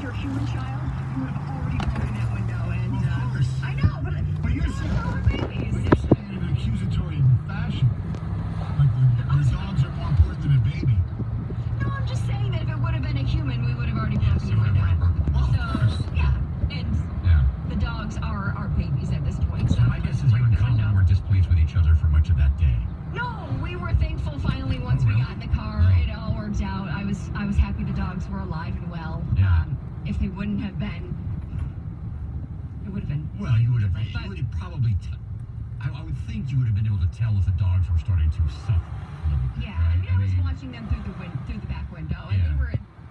your human child, you would have already broken that window. And of course. I know, but you're saying, our babies. you're saying in an accusatory fashion. Like the dogs are more important than a baby. No, I'm just saying that if it would have been a human, we would have already broken the window. Well, of course. Yeah, and the dogs are our babies at this point. So my guess is you and Colin were displeased with each other for much of that day. No, we were thankful finally once we got in the car. It all worked out. I was happy the dogs were alive and well. Yeah. If they wouldn't have been, it would have been. Well, you would have probably. I would think you would have been able to tell if the dogs were starting to suffer. Yeah, right? I was watching them through the back window, and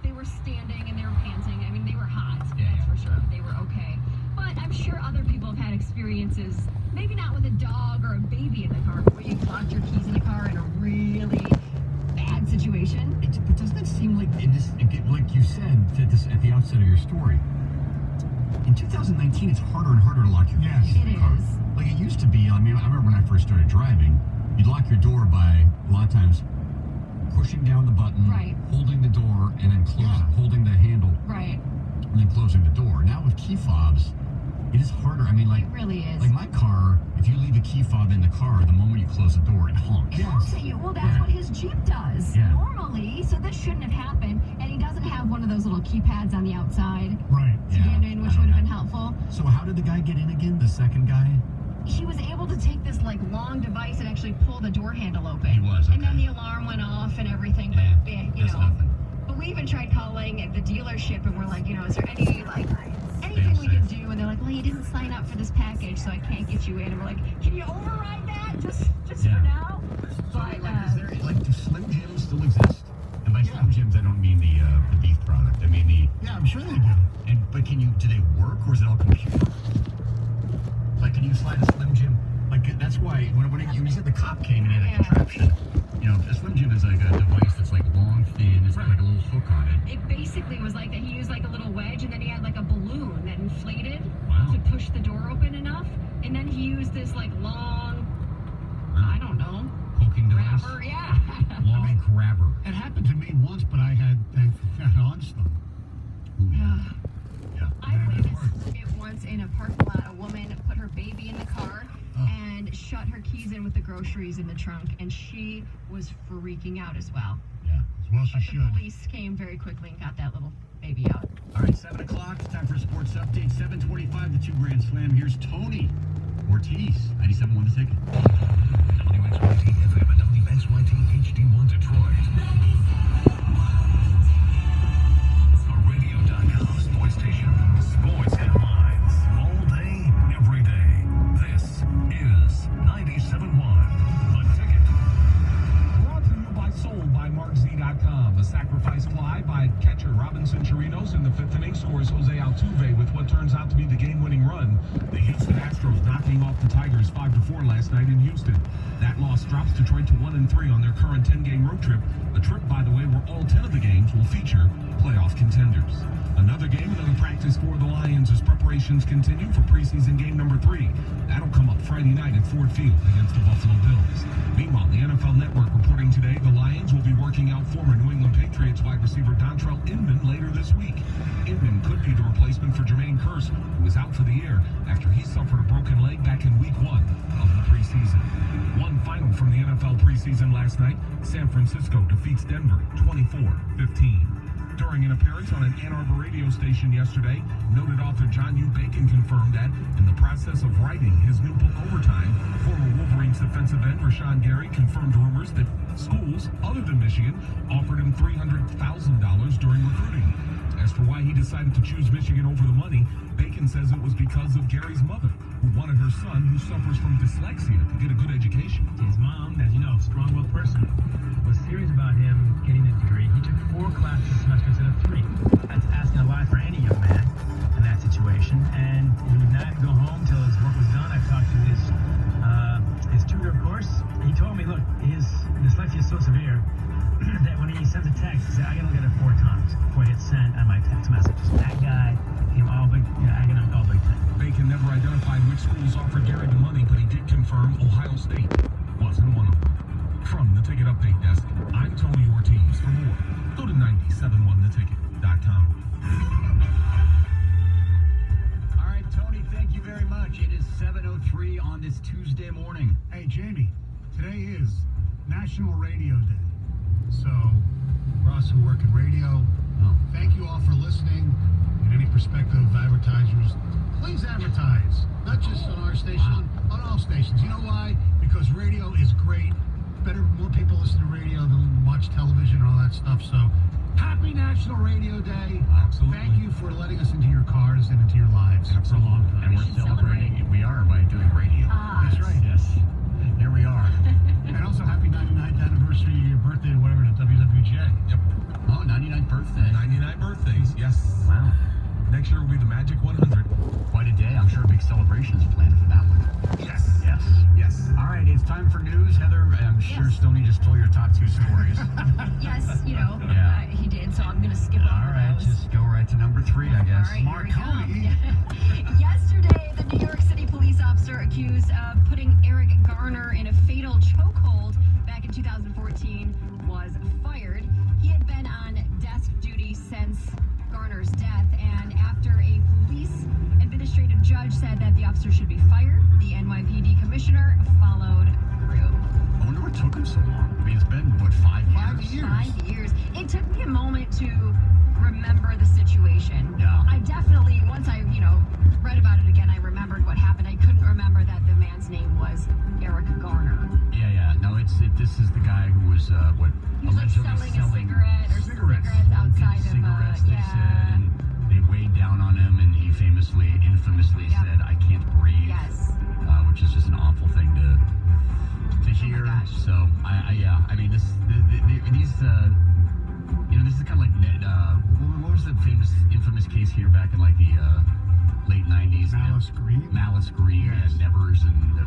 they were standing and they were panting. I mean, they were hot. That's for sure. They were okay. But I'm sure other people have had experiences, maybe not with a dog or a baby in the car, but where you locked your keys in the car in a really bad situation. But doesn't it seem like like you said at the outset of your story? In 2019, it's harder and harder to lock your keys in the car. Is. Like it used to be. I mean, I remember when I first started driving, you'd lock your door by a lot of times pushing down the button, holding the door, and then holding the handle, and then closing the door. Now with key fobs, it is harder. I mean, like it really is. Like my car, if you leave a key fob in the car, the moment you close the door, it honks. It honks at you. Well, that's what his Jeep does normally. So this shouldn't have happened. And he doesn't have one of those little keypads on the outside to get in, which would have been helpful. So how did the guy get in again? The second guy? He was able to take this like long device and actually pull the door handle open. He was, and then the alarm went off and everything. But you know, nothing. But we even tried calling at the dealership and we're like, you know, is there anything we can do? And they're like, well, you didn't sign up for this package, so I can't get you in. And we're like, can you override that just for now? But is there do Slim Jims still exist? And by Slim Jims, I don't mean the beef product. I mean I'm sure they do. But do they work or is it all computer? Like, can you slide a Slim Jim? Like, that's why when you said the cop came and had a contraption, you know, a Slim Jim is like a device that's like long, thin, it's got like a little hook on it. It basically was like that. He used like a little wedge and then he had like a balloon that inflated to push the door open enough. And then he used this like long, I don't know, poking device? Grabber, Long grabber. It happened to me once, but I had OnStum. I witnessed it once in a parking lot. A woman put her baby in the car and shut her keys in with the groceries in the trunk, and she was freaking out as well. Yeah, as well she should. The police came very quickly and got that little baby out. All right, 7 o'clock. It's time for a sports update. 7:25, the 2 Grand Slam. Here's Tony Ortiz. 97.1 The Ticket. WXYT FM and WXYT HD1 Detroit. Radio.com sports station. Sports headlines. All day, every day. This is 97.1 The Ticket. Brought to you by Sold by MarkZ.com. A sacrifice fly by catcher Robinson Chirinos in the 5th inning scores Jose Altuve with what turns out to be the game-winning run. The Houston Astros knocking off the Tigers 5-4 last night in Houston. That loss drops Detroit to 1-3 on their current 10-game road trip. A trip, by the way, where all 10 of the games will feature playoff contenders. Another game, another practice for the Lions as preparations continue for preseason game number 3. That'll come up Friday night at Ford Field against the Buffalo Bills. Meanwhile, the NFL Network reporting today the Lions will be working out former New England Patriots wide receiver Dontrell Inman later this week. Inman could be the replacement for Jermaine Kearse, who is out for the year after he suffered a broken leg back in week 1 of the preseason. One final from the NFL preseason last night, San Francisco defeats Denver 24-15. During an appearance on an Ann Arbor radio station yesterday, noted author John U. Bacon confirmed that in the process of writing his new book Overtime, former Wolverines defensive end Rashawn Gary confirmed rumors that schools other than Michigan offered him $300,000 during recruiting. As for why he decided to choose Michigan over the money, Bacon says it was because of Gary's mother, who wanted her son, who suffers from dyslexia, to get a good education. His mom, as you know, strong-willed person, was serious about him getting a degree. He took 4 classes a semester instead of 3. That's asking a lot for any young man in that situation. And he would not go home till his work was done. I talked to his tutor, of course. He told me, look, his dyslexia is so severe that when he sends a text, he said, I gotta look at it 4 times before I hit send on my text messages. That guy came all big, I get all big time. Bacon never identified which schools offered Gary the money, but he did confirm Ohio State wasn't one of them. From the Ticket Update Desk, I'm Tony Ortiz. For more, go to 971theticket.com. American radio. Oh. Thank you all for listening. And any prospective advertisers, please advertise. Not just on our station, on all stations. You know why? Because radio is great. More people listen to radio than watch television and all that stuff. So, happy National Radio Day. Absolutely. Thank you for letting us into your cars and into your lives for a long time. And we're should celebrating. celebrate. We are by doing radio. That's right. Yes. Here we are. And also, happy 99th anniversary of your birthday, whatever, to WWJ. Yep. Oh, 99th birthday. 99 birthdays. Yes. Wow. Next year will be the Magic 100. Quite a day. I'm sure big celebrations planned for that one. Yes. Yes. Yes. All right, it's time for news, Heather. I'm sure Yes. Stoney just told your top 2 stories. Yes, Yeah. he did, so I'm going to skip All over right, those. just go right to number 3, I guess. All right, Marconi. here we go. Yesterday, the New York City police officer accused of putting Eric Garner in a fatal chokehold back in 2014 was fired. He had been on desk duty since Garner's death, and after a police administrative judge said that the officer should be fired, the NYPD commissioner followed through. I wonder what took him so long. I mean, it's been, what, 5 years? 5 years. 5 years. It took me a moment to remember the situation. Yeah. I definitely, once I, read about it again, I remembered what happened. I couldn't remember that the man's name was Eric Garner. Yeah. No, this is the guy who was, He was like allegedly selling a cigarette or cigarettes. cigarettes outside of, cigarettes, they yeah. said, and they weighed down on him, and he infamously Yep. said, "I can't breathe," Yes. which is just an awful thing to hear. gosh. So, I mean, these, this is kind of like, what was the infamous case here back in like the late 90s? Malice Green. Yes. and Nevers and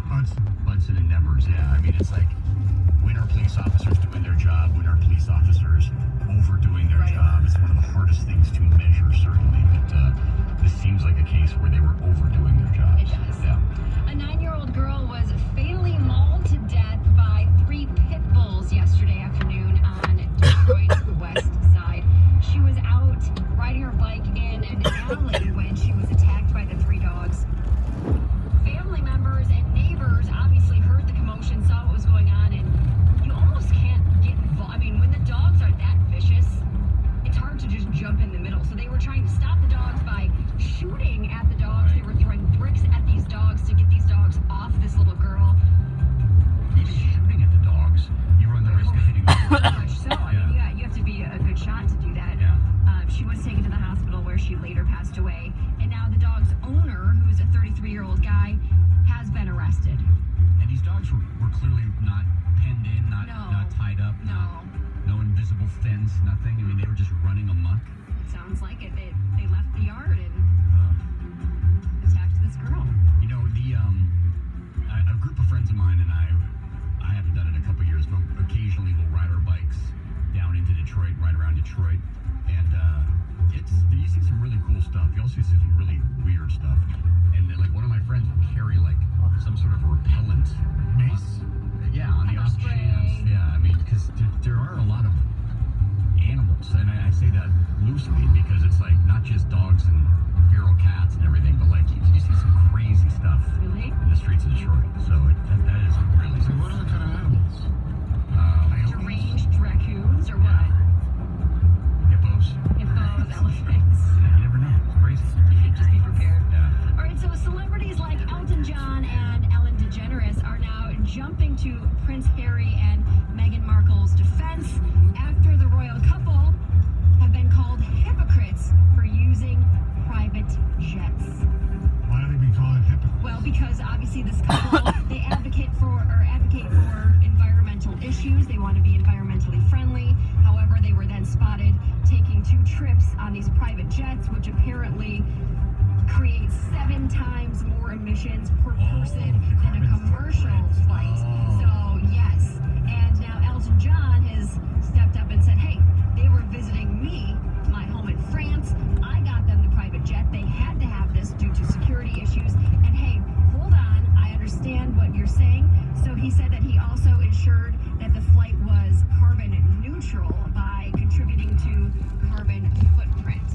Hudson and Nevers. Yeah, I mean, it's like, when are police officers doing their job? When are police officers overdoing their Right. job? It's one of the hardest things to measure, certainly. But this seems like a case where they were overdoing their jobs. It does. Yeah. A 9-year-old girl was fatally mauled to death by 3 pit bulls yesterday afternoon on Detroit's west side. She was out riding her bike in an alley when she was attacked by the 3 dogs. Family members and neighbors obviously heard the commotion, saw what was going on, and you almost can't get involved. I mean, when the dogs are that vicious, it's hard to just jump in the middle. So they were trying to stop the dogs by shooting at the dogs. They were throwing bricks at these dogs to get these dogs off this little girl. Even shooting at the dogs, you run the risk of hitting them. Very much so. I mean, yeah, you have to be a good shot to do that. Yeah. She was taken to the hospital where she later passed away. And now the dog's owner, who's a 33-year-old guy, has been arrested. And these dogs were clearly not penned in, not tied up, no invisible fence, nothing. I mean, they were just running amok. Sounds like it. They left the yard and attacked this girl. A group of friends of mine and I haven't done it in a couple years, but occasionally we'll ride our bikes down into Detroit, right around Detroit, and you see some really cool stuff. You also see some really weird stuff, and then, like, one of my friends will carry like some sort of repellent Mace? Yeah, on the Pepper off spray. chance. Yeah, I mean, because there are a lot of animals, and I say that loosely because it's like not just dogs and feral cats and everything, but like you see some crazy stuff Really? in the streets of Detroit. So that is really. So what other kind of animals? Deranged raccoons or what? Hippos. Hippos, elephants. Yeah, you never know. It's crazy. Just be prepared. Yeah. All right, so celebrities like Elton John and Ellen DeGeneres are now jumping to Prince Harry and Meghan Markle's defense after the royal couple have been called hypocrites for using private jets. Why do they be called hypocrites? Well, because obviously this couple, they advocate for environmental issues. They want to be environmentally friendly. However, they were then spotted taking 2 trips on these private jets, which apparently create 7 times more emissions per person than a commercial flight. So, yes. And now Elton John has stepped up and said, hey, they were visiting me, my home in France. I got them the private jet. They had to have this due to security issues. And hey, hold on, I understand what you're saying. So he said that he also ensured that the flight was carbon neutral by contributing to carbon footprint.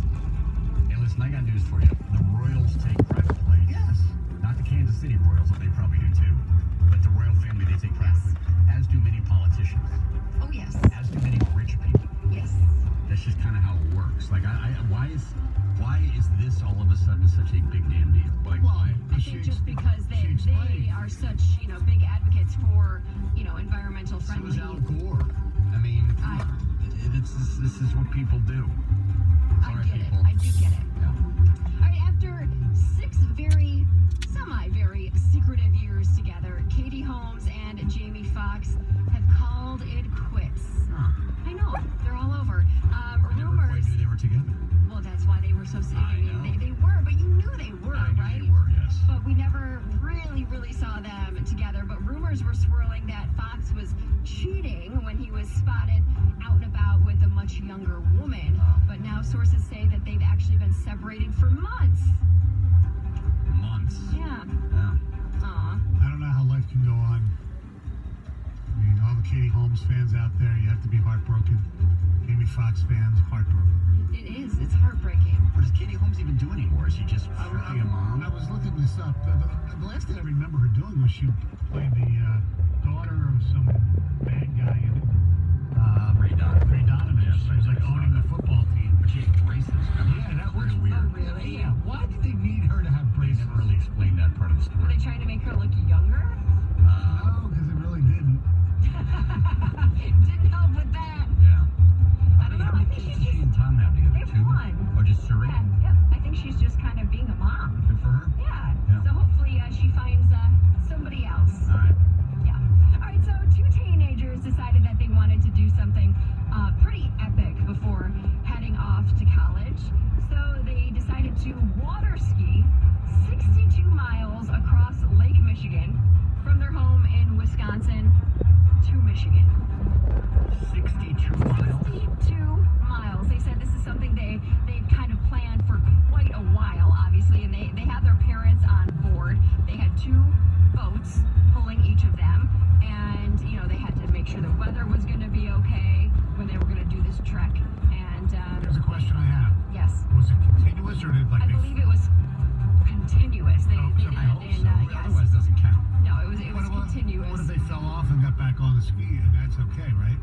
Hey, listen, I got news for you. The Royals take private planes. Yes. Not the Kansas City Royals, but they probably do too. But the royal family, they take private planes. As do many politicians. Oh, yes. As do many rich people. Yes. That's just this? Like, why is this all of a sudden such a big damn deal? Like, Well, why? I think just because they are such, big advocates for, environmental So friendly. is Al Gore. I mean, come on. This is what people do. I Sorry, get it. people. I do get it. Yeah. All right, after 6 very secretive years together, Katie Holmes and Jamie Foxx have called it quits. Huh. I know, they're all over. I never quite Rumors. knew they were together. Well, that's why they were so sick. I know. They were, but you knew they were, I knew right? they were, yes. But we never really saw them together. But rumors were swirling that Fox was cheating when he was spotted out and about with a much younger woman. But now sources say that they've actually been separated for months. Months. Yeah. Yeah. Aw. I don't know how life can go on. I mean, all the Katie Holmes fans out there, you have to be heartbroken. Jamie Foxx fans, heartbroken. It is. It's heartbreaking. What does Katie Holmes even do anymore? Is she just strictly a mom? I was looking this up. The last thing I remember her doing was she played the daughter of some bad guy in Ray Donovan. Ray Donovan. Yes, She was like owning the football team. But she had braces. Yeah, that was really weird. Oh, really? Yeah. Why did they need her to have They braces? never really explained that part of the Were story. they trying to make her look younger? No, because it really didn't. Didn't help with that. Yeah. I don't know. I think Kids she's does she just. and Tom have together? They have Two? one. Or just three? Yeah, yep. I think she's just kind of being a mom. Good for her. Yeah. Yeah. So hopefully she finds somebody else. All right. Yeah. All right. So 2 teenagers decided that they wanted to do something pretty epic before heading off to college. So they decided to water ski 62 miles across Lake Michigan from their home in Wisconsin to Michigan. 62 miles. 62 miles. They said this is something they've kind of planned for quite a while, obviously, and they had their parents on board. They had 2 boats pulling each of them, and they had to make sure the weather was going to be okay when they were going to do this trek. And There's a question I have. yes, Was it continuous or did I believe it was continuous. They Oh, did so I it hope in so. yes. Otherwise, it doesn't count. No, it was continuous. What if they fell off and got back on the ski? And that's okay, right?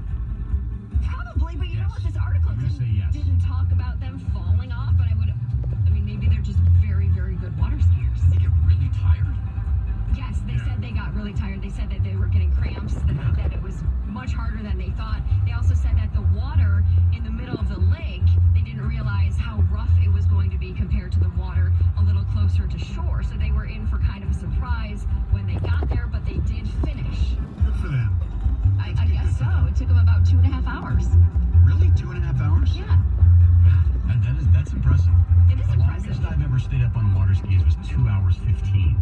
Probably, but you know Yes. what? This article I'm gonna say yes. didn't talk about them falling off, but maybe they're just very, very good water skiers. They get really tired. Yes, they said they got really tired. They said that they were getting cramps, that it was much harder than they thought. They also said that the water in the middle of the lake, they didn't realize how rough it was going to be compared to the water a little closer to shore. So they were in for kind of a surprise when they got there, but they did finish. Good for them. I guess so. It took them about 2.5 hours. Really? 2.5 hours? Yeah, And that's impressive. it is The impressive. longest I've ever stayed up on water skis was 2 hours 15.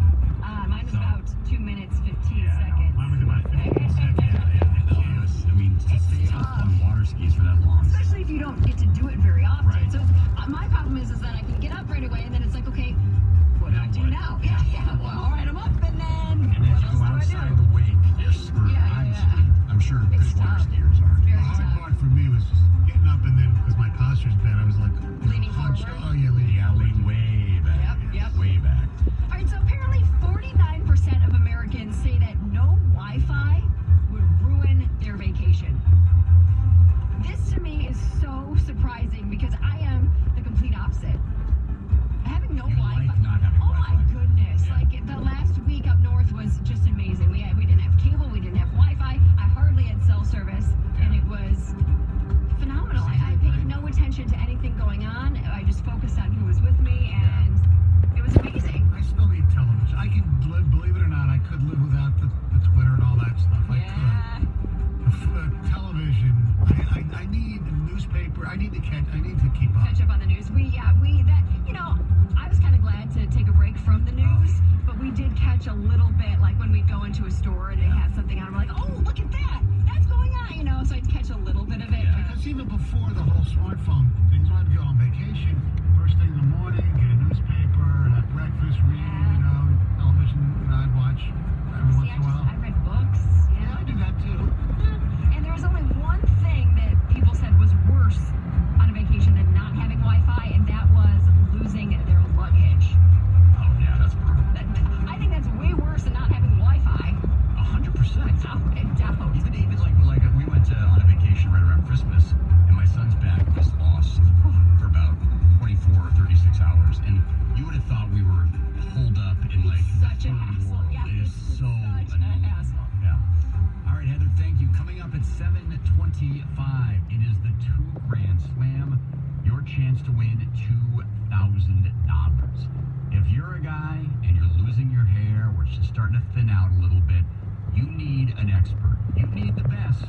Mine was So- about 2 minutes, 15 Yeah, no, seconds. Mine was about 15 seconds. I mean, to stay up on water skis for that long. Especially if you don't get to do it very often. Right. So my problem is that I can get up right away, and then it's like, okay, what do I do now? Yeah. Well, all right, I'm up, and then And as what you go else do I outside do? the wake, you're screwed. Yeah. I'm sure good It's water tough. skiers are. Very The hard tough. part for me was just getting up and then, because my posture's bad, I was like, Leaning hunched. forward? Oh, yeah, leaning Yeah, forward. lean way back. Yep. Way back. All right, so apparently 49% of Americans say that no Wi-Fi would ruin their vacation. This to me is so surprising because I am the complete opposite. Having no You Wi-Fi. like not having Oh my Wi-Fi. goodness! Yeah. Like the last week up north was just amazing. We didn't have cable, we didn't have Wi-Fi. I hardly had cell service, and it was phenomenal. I paid no attention to anything going on. I just focused on who was with me, and it was amazing. I still need television. I can live, believe it or not, I could live without the Twitter and all that stuff. I Yeah. could. Television, I need a newspaper. I need to keep up. Catch up on the news. I was kind of glad to take a break from the news, but we did catch a little bit, like when we'd go into a store and they had something on, we're like, oh, look at that, that's going on, so I'd catch a little bit of it. Yeah. Because even before the whole smartphone things, I'd go on vacation, first thing in the morning, get a newspaper, have breakfast, read, television, I'd watch every once See, in a while. I read books, Yeah, I do that too. And there was only one thing that people said was worse on a vacation than not having Wi-Fi, and that was losing their luggage. Oh, yeah, that's brutal. I think that's way worse than not having Wi-Fi. 100%. Without doubt. Even like we went on a vacation right around Christmas, and my son's bag was lost for about 7:25. It is the 2 Grand Slam. Your chance to win $2,000. If you're a guy and you're losing your hair or it's just starting to thin out a little bit, you need an expert. You need the best.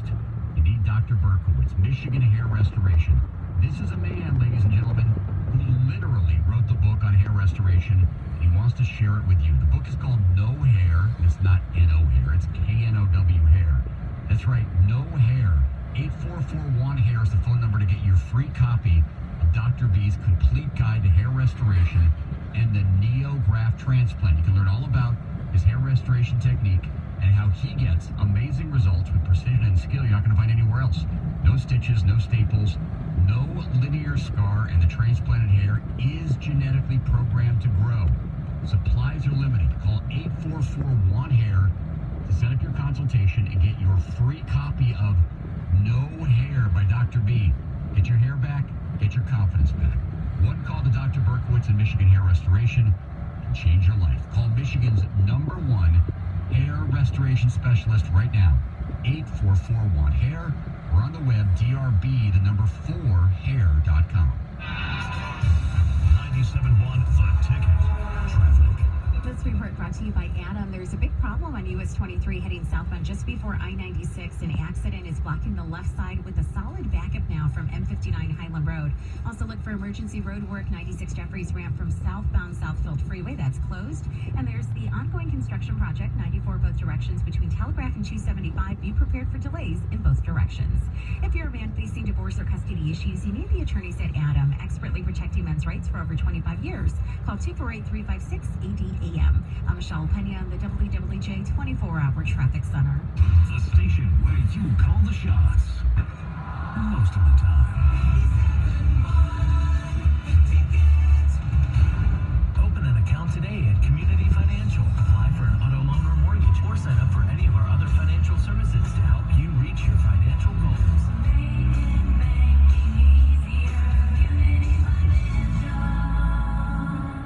You need Dr. Berkowitz, Michigan Hair Restoration. This is a man, ladies and gentlemen, who literally wrote the book on hair restoration. He wants to share it with you. The book is called No Hair. It's not N-O hair. It's K-N-O-W hair. That's right, No Hair. 844-1-HAIR is the phone number to get your free copy of Dr. B's complete guide to hair restoration and the NeoGraft transplant. You can learn all about his hair restoration technique and how he gets amazing results with precision and skill you're not going to find anywhere else. No stitches, no staples, no linear scar, and the transplanted hair is genetically programmed to grow. Supplies are limited. Call 844-1-HAIR to set up your consultation and get your free copy of No Hair by Dr. B. Get your hair back, get your confidence back. One call to Dr. Berkowitz and Michigan Hair Restoration and change your life. Call Michigan's #1 hair restoration specialist right now, 844-1-HAIR, or on the web, drb4hair.com. 97.1 The Ticket. Traffic. This report brought to you by Adam. There's a big problem on US 23 heading southbound just before I-96. An accident is blocking the left side with a solid backup now from M59 Highland Road. Also look for emergency road work, 96 Jeffries ramp from southbound Southfield Freeway. That's closed. And there's the ongoing construction project, 94 both directions between Telegraph and 275. Be prepared for delays in both directions. If you're a man facing divorce or custody issues, you need the attorneys at Adam, expertly protecting men's rights for over 25 years. Call 248-356-ADA. I'm Michelle Pena in the WWJ 24-hour traffic center. The station where you call the shots. Most of the time. Open an account today at Community Financial. Apply for an auto loan or mortgage, or sign up for any of our other financial services to help you reach your financial goals.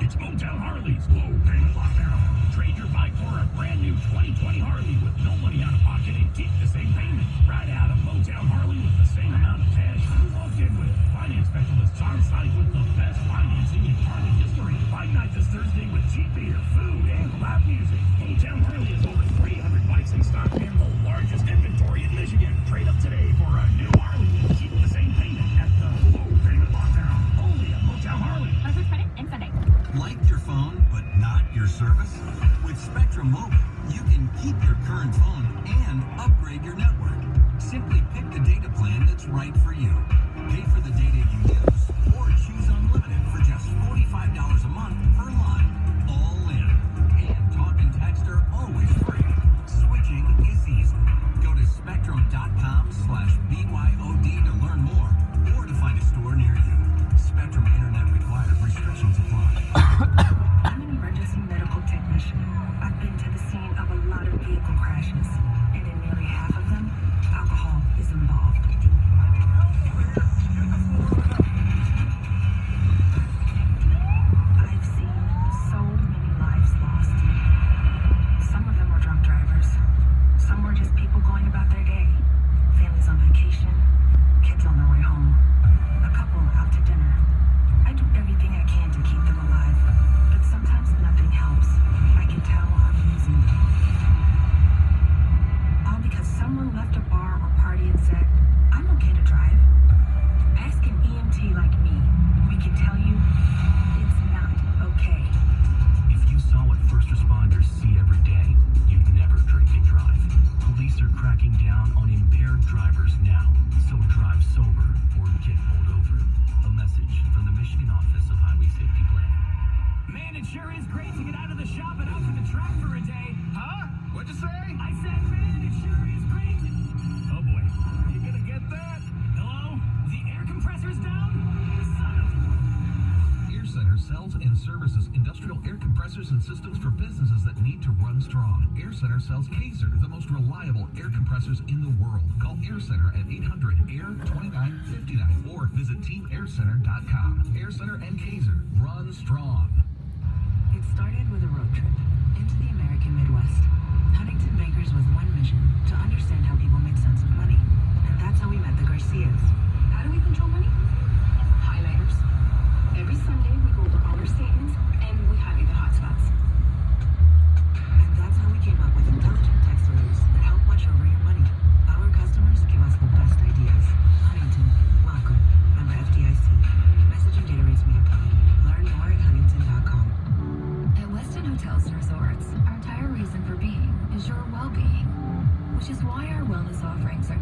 It's Motown Harley's low payment lockdown. Trade your bike for a brand new 2020 Harley with no money out of pocket and keep the same payment. Ride out a Motown Harley with the same amount of cash you walked in with. Finance specialists on site with the best financing in Harley history. Bike night this Thursday with cheap beer, food, and live music. Motown Harley has over 300 bikes in stock and the largest inventory in Michigan. Trade up today for a new Harley and keep the same payment at the low payment lockdown. Only at Motown Harley. Offer credit and Sunday. Like your phone, but not your service? With Spectrum Mobile, you can keep your current phone and upgrade your network. Simply pick the data plan that's right for you. Pay for the data you use, or choose unlimited for just $45 a month per line. All in. And talk and text are always free. Switching is easy. Go to spectrum.com/BYOD to learn more, or to find a store near you. Spectrum Internet required. Restrictions apply. I'm an emergency medical technician. I've been to the scene of a lot of vehicle crashes, and in nearly half of them, alcohol is involved. I've seen so many lives lost. Some of them were drunk drivers. Some were just people going about their day. Families on vacation, kids on their way home, a couple out to dinner. I do everything I can to keep them alive, but sometimes nothing helps. I can tell I'm losing them. All because someone left a bar or party and said, I'm okay to drive. Ask an EMT like me. We can tell you it's not okay. If you saw what first responders see every day, you'd never drink and drive. Police are cracking down on impaired drivers now, so drive sober or get pulled over. A message from the Michigan Office of Highway Safety Planning. Man, it sure is great to get out of the shop and out to the track for a day. Huh? What'd you say? I said, man, it sure is great. Oh boy, you gonna get that? Hello? The air compressor's down? Son of... Air Center sells and services industrial air compressors and systems for businesses that need to run strong. Air Center sells Kaiser, the most reliable air compressors in the world. Call Air Center at 800-AIR-2959 or visit teamaircenter.com. Air Center and Kaiser, run strong. It started with a road trip into the American Midwest. Huntington Bankers with one mission: to understand how people made sense of money.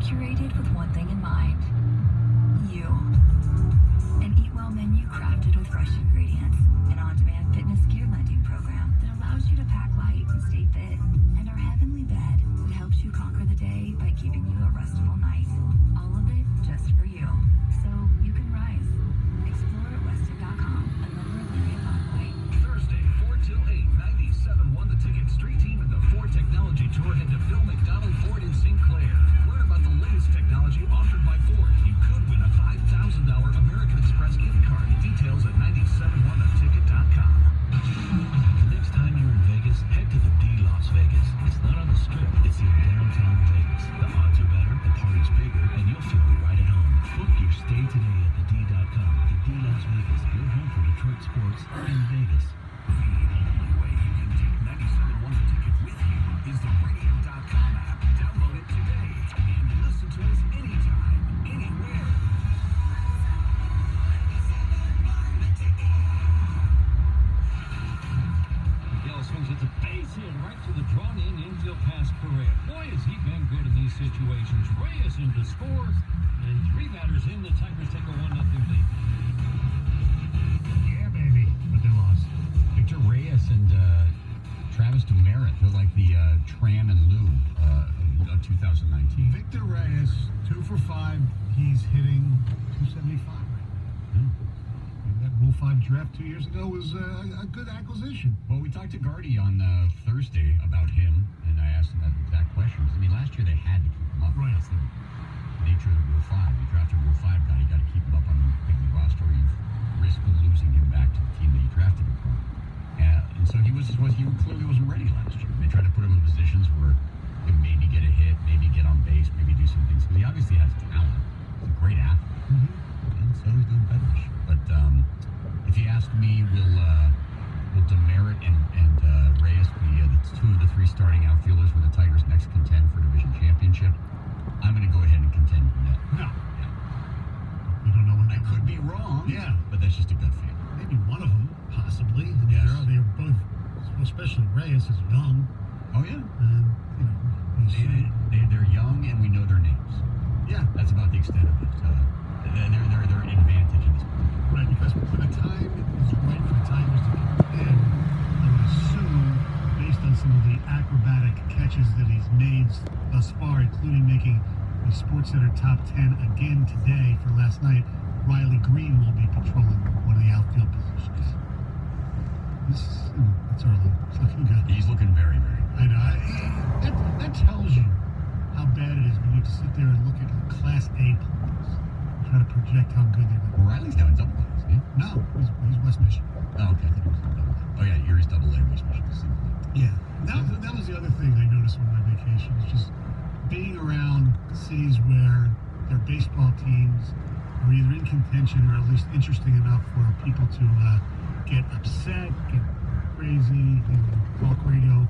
curated with one thing in mind. You. An Eat Well menu crafted with fresh ingredients. An on-demand fitness gear lending program that allows you to pack light and stay fit. And our heavenly bed that helps you conquer the day by giving you a restful night. All of it just for you. So you can rise. Explore at Weston.com and learn more Marriott Bonvoy. Thursday, 4 till 8, 97.1 The Ticket. Street team at the Ford Technology Tour head to Bill McDonald Ford in St. Clair. Learn about the latest technology offered by Ford. You could win a $5,000 American Express gift card. Details at 971theticket.com. Next time you're in Vegas, head to the D Las Vegas. It's not on the Strip, it's in downtown Vegas. The odds are better, the party's bigger, and you'll feel right at home. Book your stay today at thed.com. The D Las Vegas, your home for Detroit sports in Vegas. The only way you can take 97.1 The Ticket with you is the radio.com app. Download it today and listen to us anytime, anywhere. Miguel swings at the base hit right to the drawn-in infield pass Correa. Boy, has he been good in these situations. Reyes in to score, and 3 batters in. The Tigers take a 1-0 lead. Yeah, baby. But they lost. Victor Reyes and Travis Demeritte, they're like the Tran and Lou of 2019. Victor Reyes, 2 for 5. He's hitting 275 right now. That Rule 5 draft 2 years ago was a good acquisition. Well, we talked to Gardy on Thursday about him, and I asked him that exact question. I mean, last year they had to keep him up. Right. That's the nature of the Rule 5. You draft a Rule 5 guy, you got to keep him up on the big league roster, or you risk losing him back to the team that you drafted him from. And so he clearly wasn't ready last year. They tried to put him in positions where he could maybe get a hit, maybe get on base, maybe do some things. Because he obviously has talent. He's a great athlete. Mm-hmm. And so he's doing better this year. But if you ask me, will Demeritte and Reyes be the 2 of the 3 starting outfielders when the Tigers next contend for division championship? I'm going to go ahead and contend no. No. Yeah. You don't know when I could be wrong. Yeah. But that's just a gut feeling. Maybe one of them, possibly. I mean, Yes. they're both, especially Reyes, is young. Oh, yeah. And, you know, They're young, and we know their names. yeah. That's about the extent of it. They're an advantage in this point. Right, because when the time is right for the Tigers to get in, I would assume, based on some of the acrobatic catches that he's made thus far, including making the SportsCenter top 10 again today for last night, Riley Green will be patrolling one of the outfield positions. It's early. It's looking good. He's looking very, very good. I know. That tells you how bad it is when you have to sit there and look at like Class A players, try to project how good they're going to be. Well, Riley's now in Double A, isn't he? No, he's West Michigan. Oh, okay. I think he was in Double A. Oh, yeah, Erie's Double A, West Michigan Single A. Yeah, that was the other thing I noticed on my vacation, is just being around cities where their baseball teams are either in contention or at least interesting enough for people to get upset, get crazy, talk radio,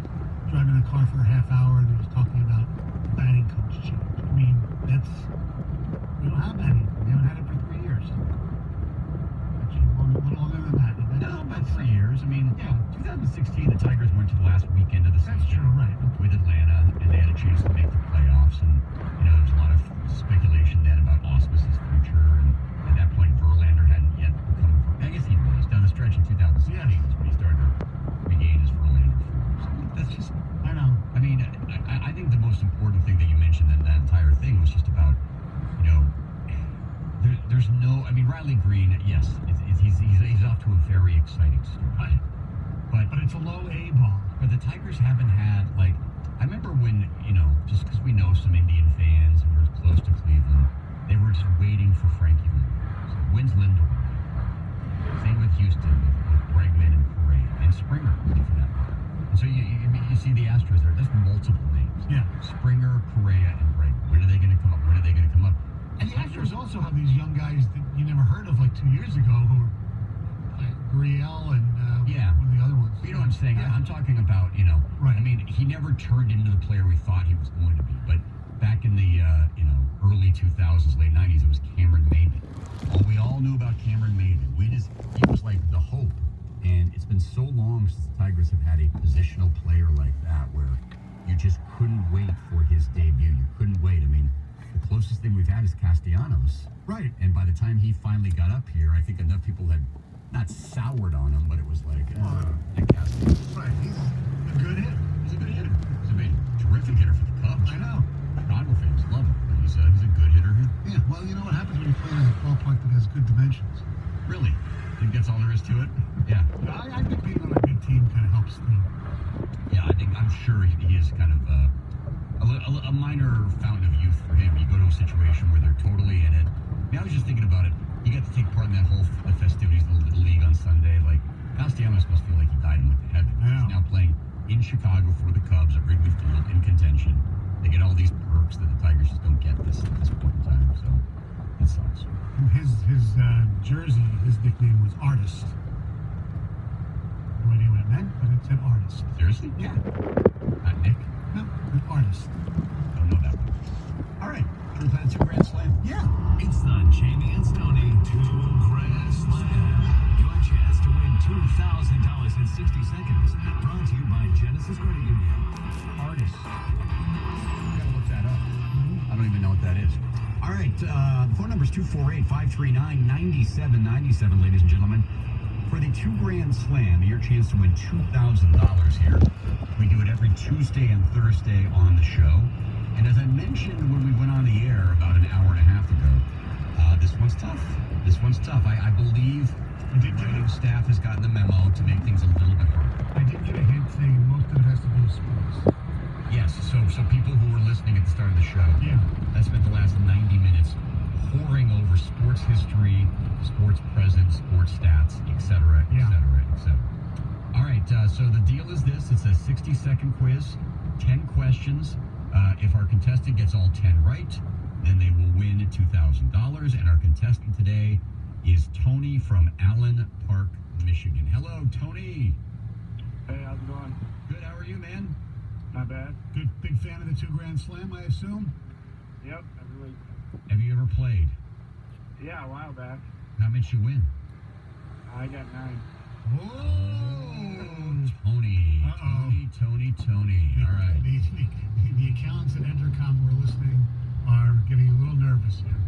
driving in the car for a half hour, and they're just talking about batting coach change. I mean, we don't have batting. We haven't had it for 3 years. Actually, a little longer than that. No, about 3 years. I mean, 2016, the Tigers went to the last weekend of the season. That's true, right. With Atlanta, and they had a chance to make the playoffs. And, there was a lot of speculation then about Auspice's future. And at that point, Verlander hadn't yet become, I guess he was, down the stretch in 2016 is when he started to regain his Verlander form. So that's just, I know. I mean, I think the most important thing that you mentioned in that entire thing was just about, there's no, I mean, Riley Green, yes, he's off to a very exciting start. Right. But it's a low A ball. But the Tigers haven't had, I remember when, just because we know some Indian fans and we're close to Cleveland, they were just waiting for Frankie Lindor. So when's Lindor? Same with Houston, with Bregman and Correa, and Springer, for that matter. And so you see the Astros there, that's multiple names. Yeah. Springer, Correa, and Bregman. When are they going to come up? When are they going to come up? And the Astros also have these young guys that you never heard of 2 years ago who were like Gurriel and one of the other ones. You know what I'm saying? Yeah. I'm talking about, Right. I mean, he never turned into the player we thought he was going to be. But back in the, early 2000s, late 90s, it was Cameron Maybin. We all knew about Cameron Maybin. He was like the hope. And it's been so long since the Tigers have had a positional player like that where you just couldn't wait for his debut. You couldn't wait. I mean, the closest thing we've had is Castellanos. Right. And by the time he finally got up here, I think enough people had not soured on him, but it was like, Castellanos. Right. He's a good hitter. He's a good hitter. He's a terrific hitter for the Cubs. I know. Chicago fans love him. But he's a good hitter here. Yeah. Well, you know what happens when you play in a ballpark that has good dimensions? Really? Think that's all there is to it? Yeah. I think being on a good team kind of helps them. Yeah, I'm sure he is kind of a minor fountain of youth for him. You go to a situation where they're totally in it. I mean, I was just thinking about it. You get to take part in that whole the festivities of the Little League on Sunday. Like, Castellanos must feel like he died and went to heaven. He's now playing in Chicago for the Cubs at Wrigley Field in contention. They get all these perks that the Tigers just don't get at this point in time. So it sucks. His jersey, his nickname was Artist. No idea what it meant, but it said Artist. Seriously? Yeah. Not Nick? No, an artist. Don't know that one. All right. Truth had 2 Grand Slam. Yeah. It's the Jamie and Stoney 2 Grand Slam. Your chance to win $2,000 in 60 seconds. Brought to you by Genesis Credit Union. Artist. Gotta look that up. I don't even know what that is. All right. The phone number is 248-539-9797, ladies and gentlemen. For the 2 Grand Slam, your chance to win $2,000 here. We do it every Tuesday and Thursday on the show. And as I mentioned when we went on the air about an hour and a half ago, this one's tough. I believe the writing staff has gotten the memo to make things a little bit harder. I did get a hint saying most of it has to do with sports. Yes, so people who were listening at the start of the show, Yeah. I spent the last 90 minutes poring over sports history, sports present, sports stats, etc., etc., etc. All right, so the deal is this. It's a 60-second quiz, 10 questions. If our contestant gets all 10 right, then they will win $2,000. And our contestant today is Tony from Allen Park, Michigan. Hello, Tony. Hey, how's it going? Good, how are you, man? Not bad. Good, big fan of the 2 Grand Slam, I assume? Yep, every week. Have you ever played? Yeah, a while back. How much you win? I got 9. Whoa! Tony. Tony. All right. The accountants at Entercom who are listening are getting a little nervous here.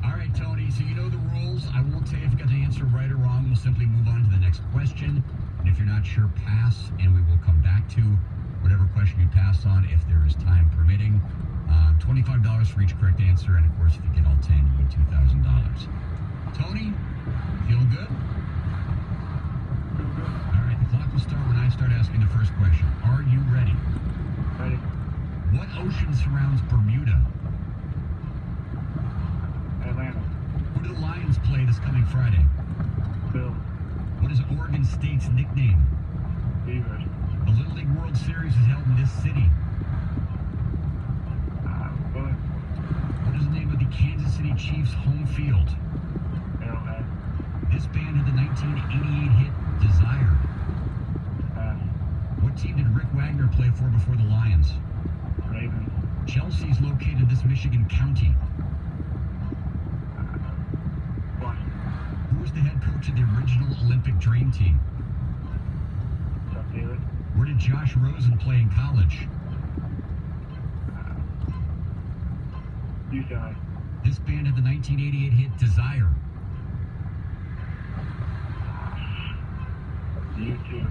All right, Tony, so you know the rules. I won't tell you if you got the answer right or wrong. We'll simply move on to the next question. And if you're not sure, pass, and we will come back to whatever question you pass on if there is time permitting. $25 for each correct answer, and of course, if you get all 10, you get $2,000. Tony, feeling good? All right, the clock will start when I start asking the first question. Are you ready? Ready. What ocean surrounds Bermuda? Atlanta. Who do the Lions play this coming Friday? Bill. What is Oregon State's nickname? Beavers. The Little League World Series is held in this city. Bullet. What is the name of the Kansas City Chiefs home field? Arrowhead. This band had the 1988 hit Desire. What team did Rick Wagner play for before the Lions? Ravens. Chelsea is located in this Michigan county. Washington. Who was the head coach of the original Olympic Dream Team? Chuck Davis. Where did Josh Rosen play in college? UCLA. This band had the 1988 hit Desire. U2.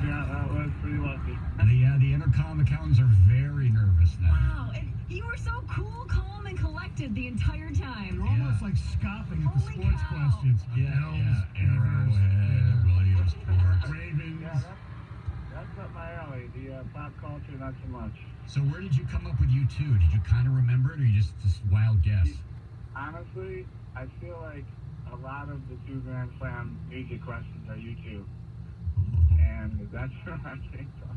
That was pretty lucky. The Intercom accountants are very nervous now. Wow, and you were so cool, calm, and collected the entire time. You're almost like scoffing at the Holy sports cow. questions. Arrowhead, Williamsport. Ravens. Yeah, that's up my alley. The pop culture, not so much. So where did you come up with U2? Did you kind of remember it, or you just wild guess? Honestly, I feel like a lot of the 2 Grand Slam music questions are U2. And that's where I came from.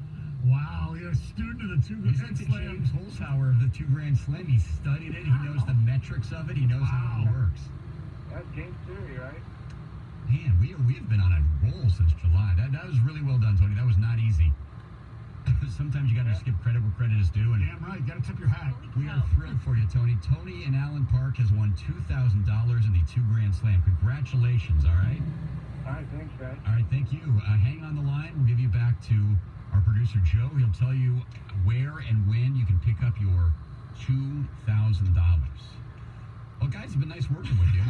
Wow, you're a student of the 2 Grand Listen to Slam. James Holzhauer of the 2 Grand Slam. He studied it. He knows the metrics of it. He knows how it works. That's game theory, right? Man, we have been on a roll since July. That was really well done, Tony. That was not easy. Sometimes you got to just give credit where credit is due. And Damn right. got to tip your hat. We are thrilled for you, Tony. Tony in Allen Park has won $2,000 in the 2 Grand Slam. Congratulations, all right? All right, thanks, guys. All right, thank you. Hang on the line. We'll give you back to our producer, Joe. He'll tell you where and when you can pick up your $2,000. Well, guys, it's been nice working with you.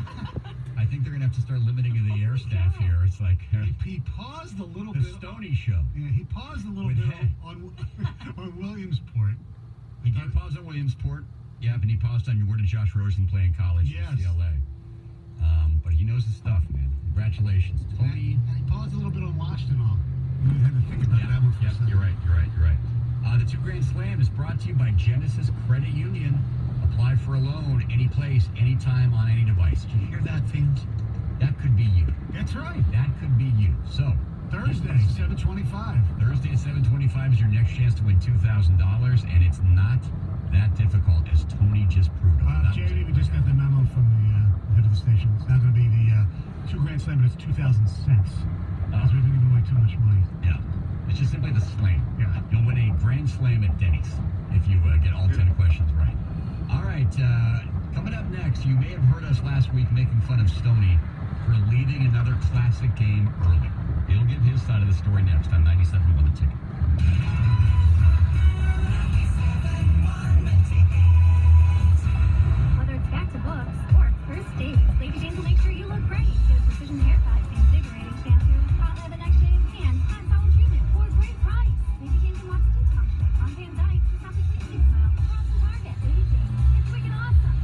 I think they're going to have to start limiting the air staff here. It's like... He paused a little the bit. The Stoney Show. Yeah, he paused a little bit on Williamsport. He did pause on Williamsport. Yeah, and he paused on where did Josh Rosen play in college at UCLA. But he knows his stuff, man. Congratulations, Tony. And he paused a little bit on Washtenaw. You had to think about that one for a second. You're right. The 2 Grand Slam is brought to you by Genesis Credit Union. Apply for a loan, any place, anytime, on any device. Did you hear that, fans? That could be you. That's right. That could be you. So, Thursday, 7:25. Thursday at 7:25 is your next chance to win $2,000, and it's not that difficult, as Tony just proved. JD, we just got the memo from the head of the station. It's not going to be the 2 Grand Slam, but it's 2,000 cents. Because we've been giving away too much money. Yeah. It's just simply the slam. Yeah. You'll win a Grand Slam at Denny's if you get all 10 questions right. All right, coming up next, you may have heard us last week making fun of Stoney for leaving another classic game early. He'll give his side of the story next on 97.1 The Ticket. Whether it's back to books or first dates, Lady Jane's will make sure you look great. Get a precision haircut, invigorating shampoo, probably the next shave, and hand-towel treatment for a great price. Lady Jane's in Washington Township on Van Dyke, just off the Twin Mile, across from Target. Lady Jane's, it's wicked awesome.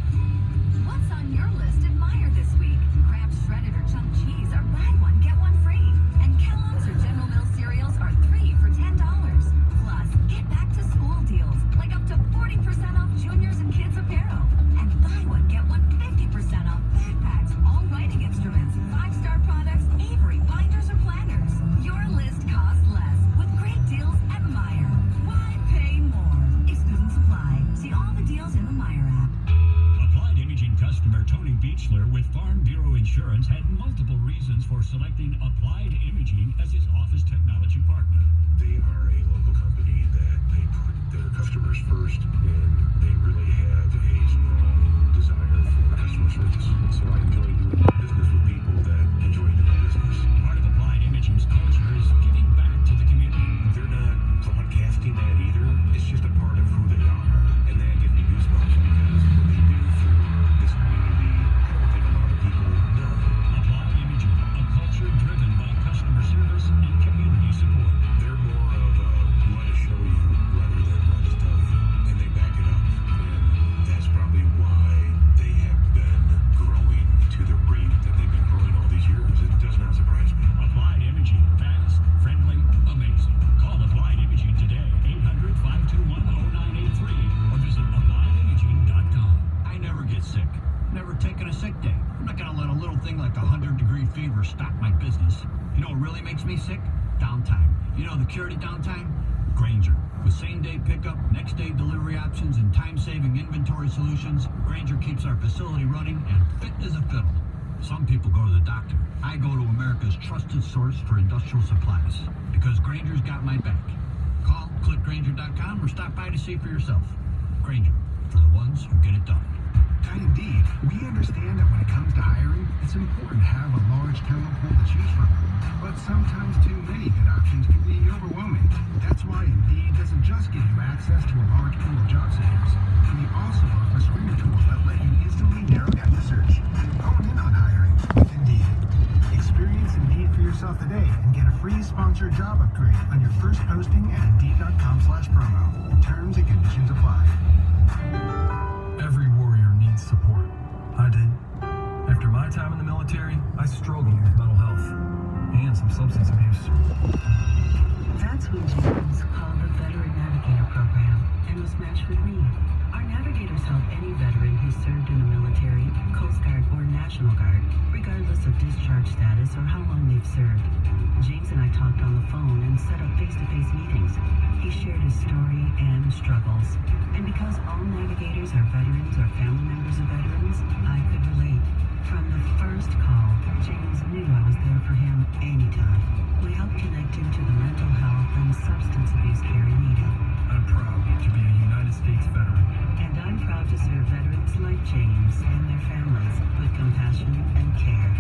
What's on your list at Meijer this week? Kraft shredded or chunk cheese are buy one, get one free. And Kellogg's or General Mills cereals are 3 for $10. Plus, get back to school deals, like up to 40% off juniors and kids apparel. And buy one, get one 50% off backpacks, all writing instruments, 5-star products, Avery, binders, or planners. Your list costs less with great deals at Meijer. Why pay more? Exclusion supply. See all the deals in the Meijer app. Applied Imaging customer Tony Beechler with Farm Bureau Insurance had multiple reasons for selecting Applied Imaging as his office technology partner. They are a local company that they put their customers first, and they really have a strong desire for customer service. So I enjoy doing business with people that enjoy doing business. Part of Applied Imaging's culture is giving back to the community. They're not broadcasting that either. It's just a part of who they are, and that gives me goosebumps because what they do for this community, I don't think a lot of people know. Applied Imaging, a culture driven by customer service and community support. They're more of a want to show you rather than want to tell you, and they back it up. And that's probably why they have been growing to the rate that they've been growing all these years. It does not surprise me. Applied Imaging, fast, friendly, amazing. Call Applied Imaging today, 800-521-0983, or visit appliedimaging.com. I never get sick. Never taken a sick day. I'm not gonna let a little thing like 100-degree fever stop my business. You know what really makes me sick? Downtime. You know the cure to downtime? Grainger. With same-day pickup, next-day delivery options, and time-saving inventory solutions, Grainger keeps our facility running and fit as a fiddle. Some people go to the doctor. I go to America's trusted source for industrial supplies, because Grainger's got my back. Call, click Grainger.com, or stop by to see for yourself. Grainger, for the ones who get it done. Indeed, we understand that when it comes to hiring, it's important to have a large talent pool to choose from. But sometimes too many good options can be overwhelming. That's why Indeed doesn't just give you access to a large pool of job seekers. We also offer screener tools that let you instantly narrow down your search. Hone in on hiring with Indeed. Experience Indeed for yourself today and get a free sponsored job upgrade on your first posting at Indeed.com/promo. Terms and conditions apply. Every warrior needs support. I did. After my time in the military, I struggled with mental health and some substance abuse. That's when James called the Veteran Navigator Program and was matched with me. Our navigators help any veteran who served in the military, Coast Guard, or National Guard, regardless of discharge status or how long they've served. James and I talked on the phone and set up face-to-face meetings. He shared his story and struggles. And because all navigators are veterans or family members of veterans, I could relate. From the first call, James knew I was there for him anytime. We helped connect him to the mental health and substance abuse care he needed. I'm proud to be a United States veteran. lives and their families with compassion and care.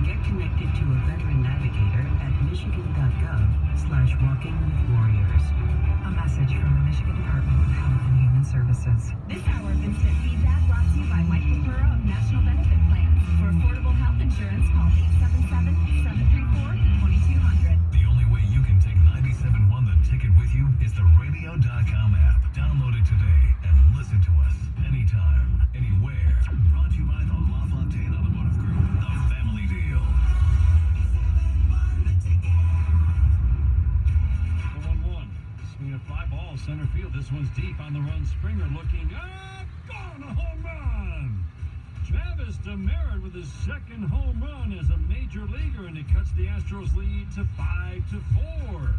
Get connected to a veteran navigator at michigan.gov/walkingwithwarriors. A message from the Michigan Department of Health and Human Services. This hour of instant feedback brought to you by Mike Capura of National Benefit Plans. For affordable health insurance, call 877-734-2200. The only way you can take 97.1 The Ticket with you is the radio.com app. Download it today and listen to us anytime, anywhere. Brought to you by the LaFontaine Automotive Group, the family deal. 1-1. Swing a fly ball center field. This one's deep on the run. Springer looking up. Gone, a home run. Travis Demeritte with his second home run as a major leaguer, and it cuts the Astros lead to 5-4.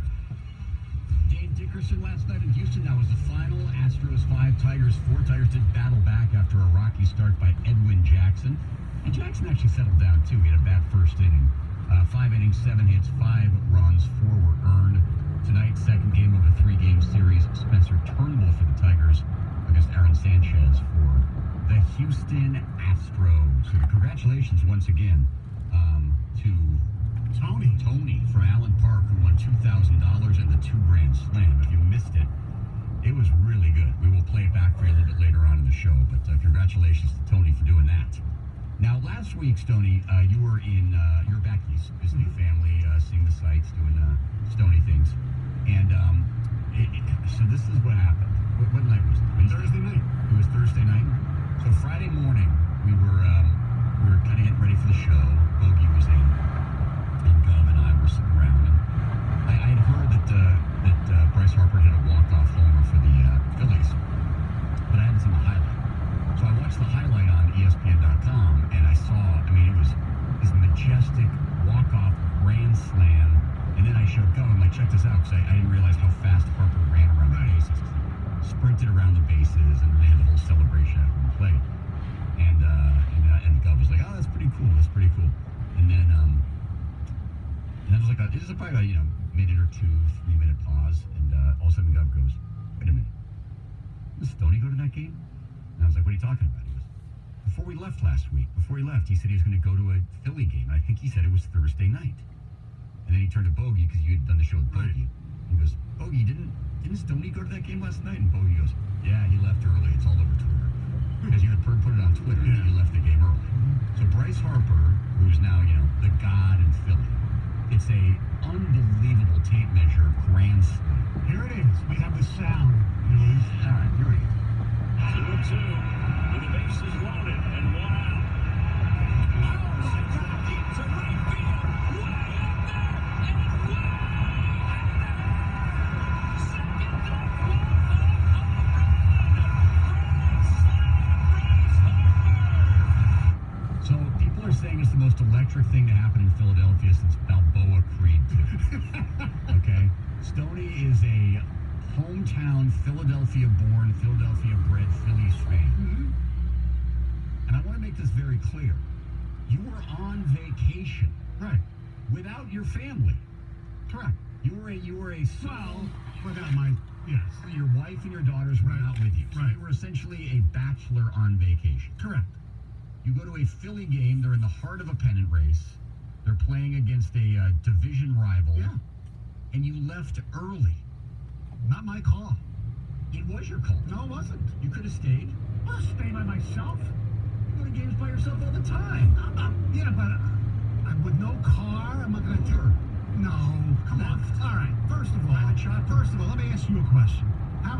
Dave Dickerson last night in Houston. That was the final. Astros 5, Tigers 4. Tigers did battle back after a rocky start by Edwin Jackson. And Jackson actually settled down, too. He had a bad first inning. 5 innings, 7 hits, 5 runs, 4 were earned. Tonight, second game of a 3-game series. Spencer Turnbull for the Tigers against Aaron Sanchez for the Houston Astros. So congratulations once again to Tony from Allen Park, who won $2,000 and the 2 Grand Slam. If you missed it, it was really good. We will play it back for you a little bit later on in the show, but congratulations to Tony for doing that. Now, last week, Stoney, you were you're back east, visiting family, seeing the sights, doing Stoney things, and so this is what happened. What night was it? Thursday night. It was Thursday night. So Friday morning, we were kind of getting ready for the show. Bogey was in, and Gov and I were sitting around, and I had heard that Bryce Harper hit a walk-off homer for the Phillies, but I hadn't seen the highlight. So I watched the highlight on ESPN.com, and I saw, it was this majestic walk-off grand slam, and then I showed Gov, I'm like, check this out, because I didn't realize how fast Harper ran around the bases. Sprinted around the bases, and they had the whole celebration after we played. And Gov was like, oh, that's pretty cool, And then I was like, this is probably about, minute or 2, 3-minute pause, and all of a sudden Gov goes, wait a minute, did Stoney go to that game? And I was like, what are you talking about? He goes, before we left last week, he said he was going to go to a Philly game. I think he said it was Thursday night. And then he turned to Bogey, because you had done the show with Bogey. He goes, Bogey, didn't Stoney go to that game last night? And Bogey goes, yeah, he left early. It's all over Twitter. Because you had put it on Twitter that he left the game early. So Bryce Harper, who's now, the god in Philly, it's a unbelievable tape measure grand slam. Here it is. We have the sound. All right, here we go. 2-2 with the bases loaded and 1 out. Sends that deep to right field. Way up there, and it's way up there. Second down, one on the run. Grand slam, Bryce Harper. So people are saying it's the most electric thing to happen in Philadelphia since Balboa Creed 2. Okay? Stoney is a hometown Philadelphia-born, Philadelphia-bred Phillies fan. Mm-hmm. And I want to make this very clear. You were on vacation. Right. Without your family. Correct. You were a without my, yes. Your wife and your daughters were not with you. So Right. you were essentially a bachelor on vacation. Correct. You go to a Philly game. They're in the heart of a pennant race. They're playing against a division rival. Yeah. And you left early. Not my call. It was your call. No, it wasn't. You could have stayed. I'll stay by myself. You go to games by yourself all the time. Yeah, but with no car, I'm not going to do it. No, come on. All right. First of all, let me ask you a question.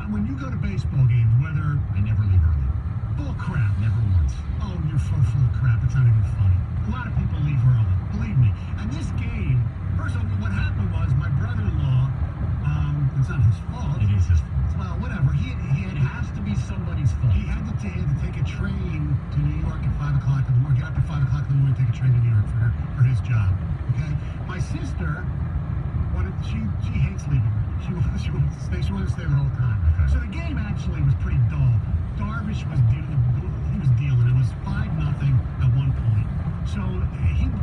When you go to baseball games, whether I never leave early. Bull crap. Never once. Oh, you're full of crap. It's not even funny. A lot of people leave early. Believe me. And this game, first of all, what happened was my brother-in-law. It's not his fault. It is his fault. Well, whatever. It has to be somebody's fault. He had to take a train to New York at 5 o'clock in the morning. Get up at 5 o'clock in the morning, take a train to New York for his job. Okay. My sister she hates leaving. She wanted to stay the whole time. Okay. So the game actually was pretty dull. Darvish was dealing. It was 5-0 at one point. So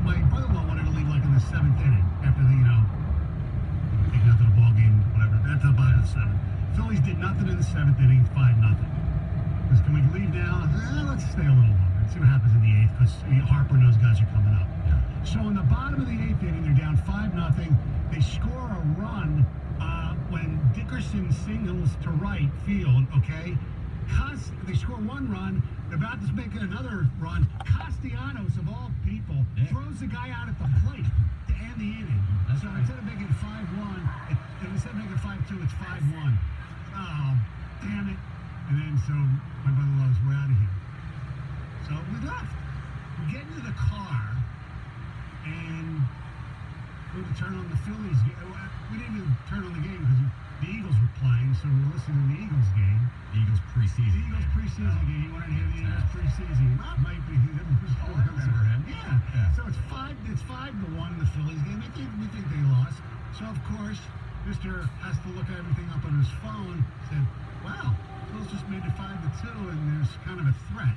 my brother-in-law wanted to leave like in the 7th inning after the taking out to the ball game, whatever. That's about the 7th. Phillies did nothing in the 7th inning, 5-0. Can we leave now? Let's stay a little longer. Let's see what happens in the 8th, because Harper and those guys are coming up. So in the bottom of the 8th inning, they're down 5-0. They score a run when Dickerson singles to right field, okay? They score one run. They're about to make another run. Castellanos, of all people, throws the guy out at the plate to end the inning. So instead of making 5-1, instead of making 5-2, it's 5-1. Oh, damn it. And then so my brother-in-law's, we're out of here. So we left. We get into the car and we had to turn on the Phillies game. We didn't even turn on the game because the Eagles were playing, so we were listening to the Eagles game. The Eagles preseason. The Eagles preseason game. You want to hear the Eagles preseason? That might be. Remember him? Yeah. So it's 5-1 the Phillies game. We think they lost. So of course, Mr. has to look everything up on his phone. Said, "Wow, Phillies just made it 5-2, and there's kind of a threat."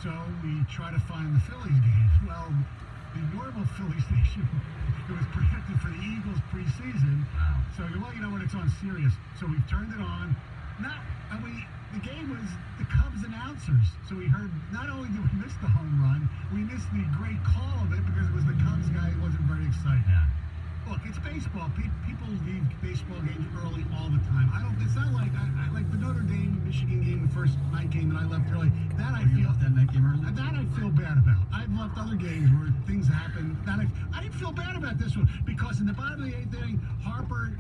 So we try to find the Phillies game. Well, the normal Philly station, it was projected for the Eagles preseason. So well, you know what? It's on Sirius. So we've turned it on. The game was the Cubs announcers. So we heard, not only did we miss the home run, we missed the great call of it because it was the Cubs guy who wasn't very excited. Look, it's baseball. People leave baseball games early all the time. It's not like I like the Notre Dame Michigan game, the first night game that I left early. That I feel that night game early. That I feel bad about. I've left other games where things happen. That I didn't feel bad about this one because in the bottom of the 8th inning, Harper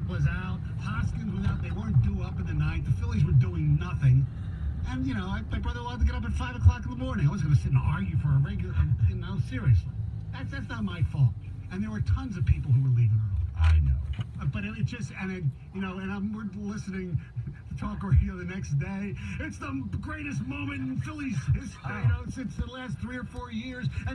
was out, Hoskins was out. They weren't due up in the 9th. The Phillies were doing nothing. And you know, my brother wanted to get up at 5 o'clock in the morning. I was going to sit and argue for a regular. Seriously, that's not my fault. And there were tons of people who were leaving early. I know. But it just, we're listening to talk radio the next day. It's the greatest moment in Phillies history, since the last 3 or 4 years.